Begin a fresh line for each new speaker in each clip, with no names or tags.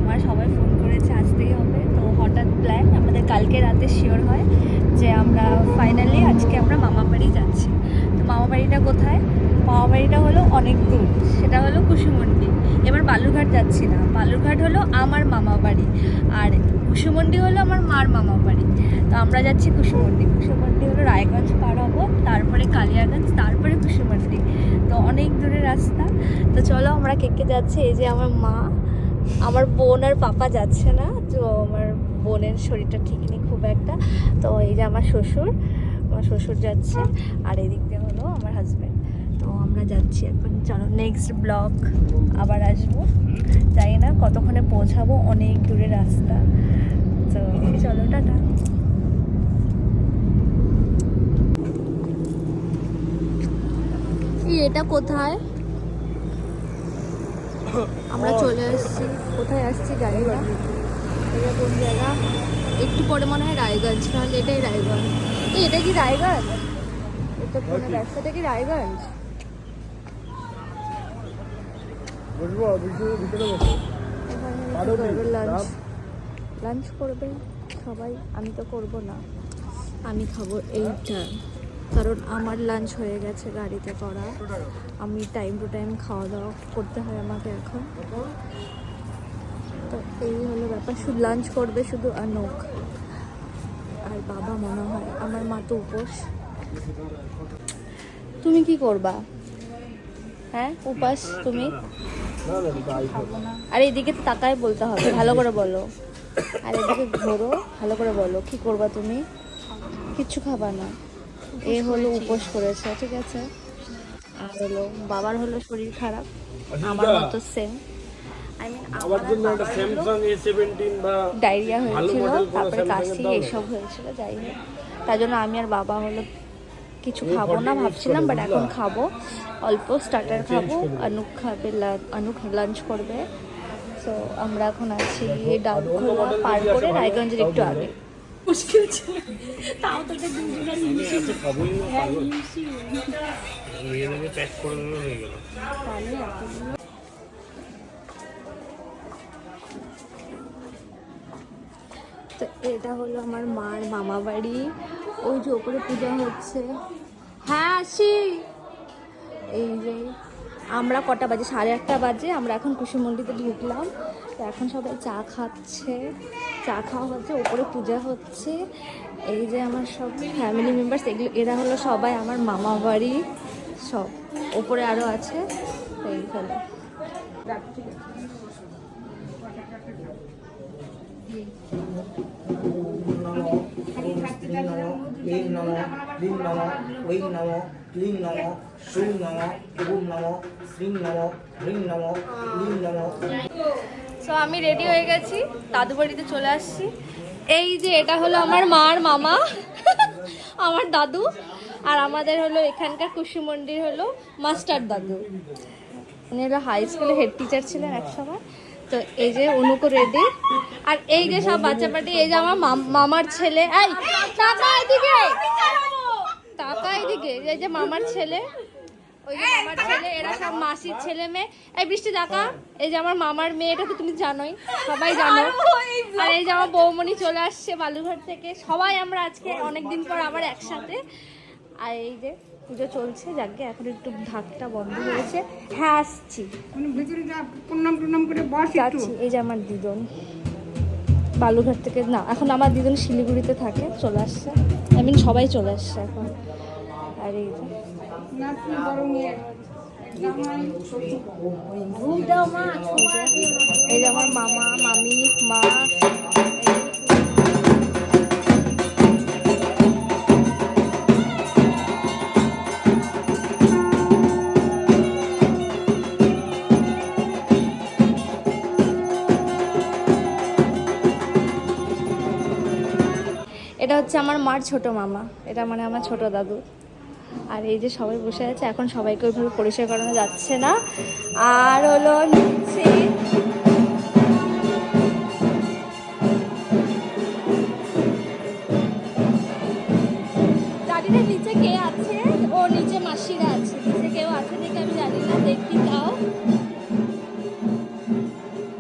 মা সবাই ফোন করেছে আসতেই হবে। তো হঠাৎ প্ল্যান, আমাদের কালকে রাতে শিওর হয় যে আমরা ফাইনালি আজকে আমরা মামা বাড়ি যাচ্ছি। তো মামা বাড়িটা কোথায়? মামা বাড়িটা হলো অনেক দূর, সেটা হলো কুসুমন্ডি। এবার বালুরঘাট যাচ্ছি না, বালুরঘাট হলো আমার মামা বাড়ি, আর কুসুমন্ডি হলো আমার মার মামা বাড়ি। তো আমরা যাচ্ছি কুসুমন্ডি। কুসুমন্ডি হলো রায়গঞ্জ পার হবো, তারপরে কালিয়াগঞ্জ, তারপরে কুসুমন্ডি। তো অনেক দূরের রাস্তা। তো চলো আমরা কে যাচ্ছি। এই যে আমার মা, আমার বোন আর পাপা যাচ্ছে না, তো আমার বোনের শরীরটা ঠিক নেই খুব একটা। তো এই যে আমার শ্বশুর যাচ্ছে, আর এদিক দিয়ে হলো আমার হাজব্যান্ড। তো আমরা যাচ্ছি এখন। চলো নেক্সট ব্লগ আবার আসবো, জানি না কতক্ষণে পৌঁছাবো, অনেক দূরের রাস্তা। তো চলো টাটা। এটা কোথায়? আমরা চলে আসছি, কোথায় আসছি জানি না, এটা কোন জায়গা। একটু পরে মনে হয় রায়গঞ্জ, নাহলে এটাই রায়গঞ্জ। এটা কি রায়গঞ্জ? এটা কোন রাস্তাটা কি রায়গঞ্জ? লাঞ্চ করবে সবাই, আমি তো করব না, আমি খাবো এইটা, কারণ আমার লাঞ্চ হয়ে গেছে গাড়িতে করা। আমি টাইম টু টাইম খাওয়া দাওয়া করতে হয় আমাকে এখন। তো এই হলো ব্যাপার, শুধু লাঞ্চ করবে শুধু অনুক আর বাবা মনে হয়, আমার মা তো উপোস। তুমি কি করবা? হ্যাঁ উপাস তুমি? আর এইদিকে তাকায় বলতে হবে, ভালো করে বলো। আর এদিকে ঘোরো, ভালো করে বলো কি করবা তুমি? কিচ্ছু খাবা না। এ হলো উপোস করেছে, ঠিক আছে। আর হলো বাবার হলো শরীর খারাপ, আমার মতো সেম। ডায়রিয়া হয়েছিল, তারপরে কাশি এইসব হয়েছিল, যাই হোক। তার জন্য আমি আর বাবা হলো কিছু খাবো না ভাবছিলাম, বাট এখন খাবো অল্প, স্টার্টার খাবো। অনুক খাবে, অনুক লাঞ্চ করবে। তো আমরা এখন আছি ডাকঘোলা পার করে রায়গঞ্জের একটু আগে। মুশকিল ছিল, তাও তো এটা দুজনের হিমশিম। হ্যাঁ হিমশিম, নিয়ে প্যাক করে দিলে হয়ে গেল। তাহলে এতগুলো। তো এটা হলো আমার মার মামা বাড়ি, ওই যে ওপরে পূজা হচ্ছে। হ্যাঁ আসি। এই যে আমরা কটা বাজে, 1:30 বাজে, আমরা এখন কুসুমন্ডিতে ঢুকলাম। তো এখন সবাই চা খাচ্ছে, চা খাওয়া হচ্ছে, ওপরে পূজা হচ্ছে। এই যে আমার সব ফ্যামিলি মেম্বার্স, এগুলো এরা হলো সবাই আমার মামা বাড়ি, সব ওপরে আরও আছে। এই হলো সো আমি রেডি হয়ে গেছি, দাদু বাড়িতে চলে আসছি। এই যে এটা হলো আমার মার মামা, আমার দাদু। আর আমাদের হলো এখানকার কুসুমন্ডির হলো মাস্টার দাদু, উনি হলো হাই স্কুলে হেড টিচার ছিলেন এক সময়। তো এই যে অনুকো রেডি, আর এই যে সব বাচ্চা পার্টি। এই যে আমার মামার ছেলে, এই টাকা এদিকে, টাকা এদিকে। এই যে মামার ছেলে, ওই যে মামার ছেলে, এরা সব মাসির ছেলে মেয়ে। এই বৃষ্টি টাকা। এই যে আমার মামার মেয়ে, এটা তো তুমি জানোই, সবাই জানো। আর এই যে আমার বৌমণি চলে আসছে বালুরঘাট থেকে। সবাই আমরা আজকে অনেকদিন পর আবার একসাথে। আর এই যে পুজো চলছে, যাকে এখন একটু ঢাকটা বন্ধ হয়েছে। হ্যাঁ আসছি, যাচ্ছি। এই যে আমার দিদন বালুরঘাট থেকে, না এখন আমার দিদন শিলিগুড়িতে থাকে, চলে আসছে। আই মিন সবাই চলে আসছে এখন। আর এই যে এই যে আমার মামা মামি মা। এটা হচ্ছে আমার মার ছোট মামা, এটা মানে আমার ছোট দাদু। আর এই যে সবাই বসে আছে, এখন সবাইকে ওইভাবে পরিষ্কার করানো যাচ্ছে না। আর হলো নিচে জানিনা নিচে কে আছে, ও নিচে মাসিরা আছে, নিচে কেউ আছে নাকি আমি জানি না, দেখি তাও।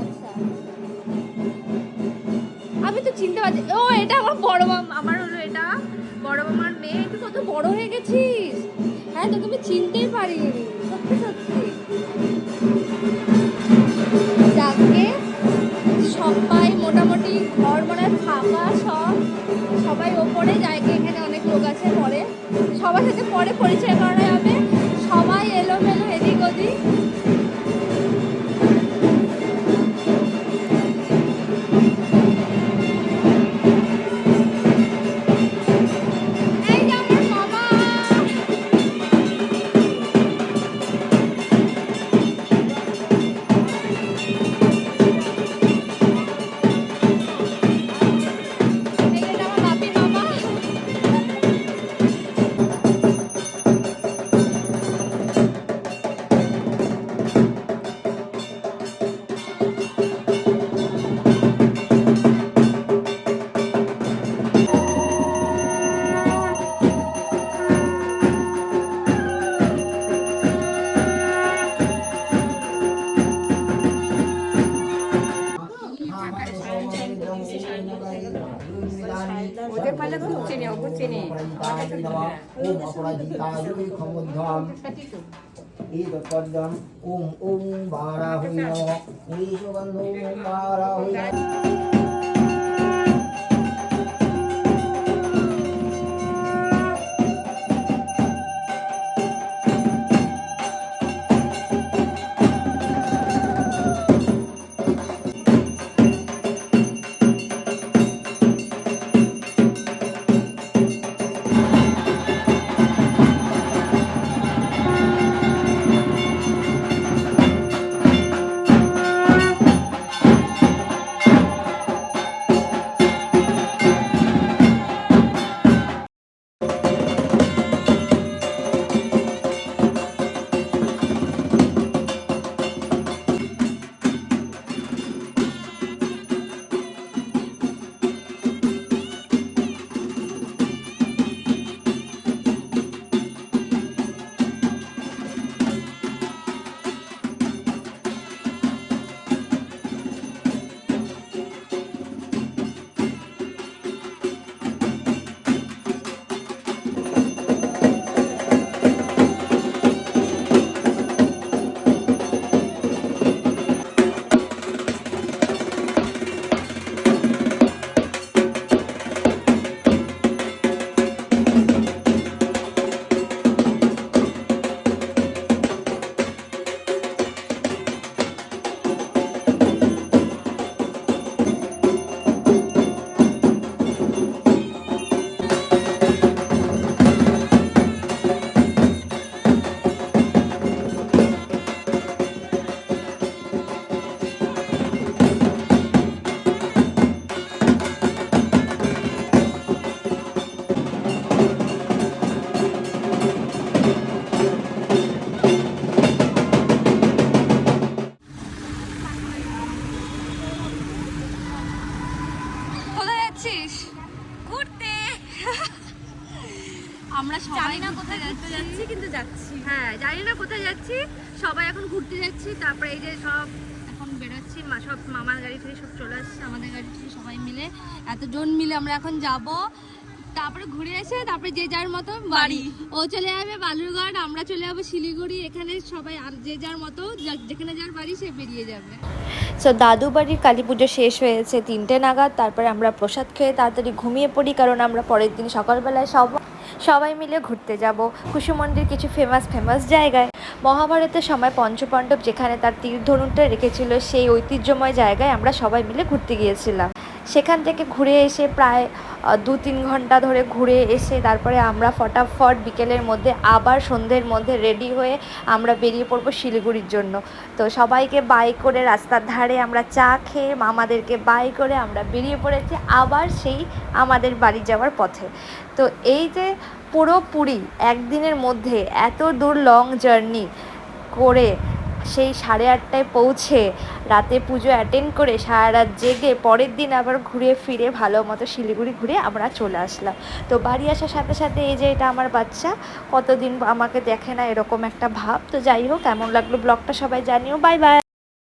আচ্ছা আমি তো চিনতে পারছি। ও এটা আমার বড় মামা, আমার হলো এটা বড় মামার মেয়ে। তুই কত বড় হয়ে গেছিস। হ্যাঁ তোকে আমি চিনতেই পারিনি, সত্যি সত্যি। যাকে সবাই মোটামুটি ঘর মনে হয় ফাঁকা, সবাই ওপরে জায়গা, এখানে অনেক লোক আছে, পরে সবার সাথে পরে পরিচয় করানো হবে। সবাই এলোমেলো এদিক ওদিক। এই যে আমার মামা। এই যে আমার বাপি মামা।
ওদের পালে ঘুরছে নি, ও ঘুরছে নি।
ওম অপরাজিতায় খমুদ্ধম ঈদপদ্যম ওম ওম বারাহুই নমঃ এই সুগন্ধ ওম বারাহুই নমঃ।
কোথায় যাচ্ছিস? ঘুরতে। আমরা সবাই না কোথায় যাচ্ছি, কিন্তু যাচ্ছি। হ্যাঁ জানি না কোথায় যাচ্ছি, সবাই এখন ঘুরতে যাচ্ছি। তারপরে এই যে সব এখন বেরোচ্ছি, সব মামার গাড়ি থেকে সব চলে আসছে, আমাদের গাড়ি থেকে সবাই মিলে, এতজন মিলে আমরা এখন যাব। তারপরে ঘুরে এসে তারপরে যে যার মতো বাড়ি। ও চলে যাবে বালুরঘাট, আমরা চলে যাবো শিলিগুড়ি। এখানে সবাই আর যে যার মতো যেখানে যার বাড়ি সে বেরিয়ে যাবে।
সো দাদু বাড়ির কালী পুজো শেষ হয়েছে 3টে নাগাদ। তারপরে আমরা প্রসাদ খেয়ে তাড়াতাড়ি ঘুমিয়ে পড়ি, কারণ আমরা পরের দিন সকালবেলায় সবাই মিলে ঘুরতে যাব কুসুমন্ডির কিছু ফেমাস জায়গায়। মহাভারতের সময় পঞ্চপাণ্ডব যেখানে তার তীর ধনুকটা রেখেছিল, সেই ঐতিহ্যময় জায়গায় আমরা সবাই মিলে ঘুরতে গিয়েছিলাম। সেখান থেকে ঘুরে এসে প্রায় 2-3 ঘন্টা ধরে ঘুরে এসে তারপরে আমরা ফটাফট বিকেলের মধ্যে আবার সন্ধ্যের মধ্যে রেডি হয়ে আমরা বেরিয়ে পড়বো শিলিগুড়ির জন্য। তো সবাইকে বাই করে রাস্তার ধারে আমরা চা খেয়ে মামাদেরকে বাই করে আমরা বেরিয়ে পড়েছি আবার সেই আমাদের বাড়ি যাওয়ার পথে। তো এই যে পুরোপুরি একদিনের মধ্যে এত দূর লং জার্নি করে সেই 8:30টায় পৌঁছে রাতে পুজো অ্যাটেন্ড করে সারা রাত জেগে পরের দিন আবার ঘুরে ফিরে ভালো মতো শিলিগুড়ি ঘুরে আমরা চলে আসলাম। তো বাড়ি আসার সাথে সাথে এই যে এটা আমার বাচ্চা, কতদিন আমাকে দেখে না এরকম একটা ভাব। তো যাই হোক, কেমন লাগলো ব্লগটা সবাই জানিও। Bye bye.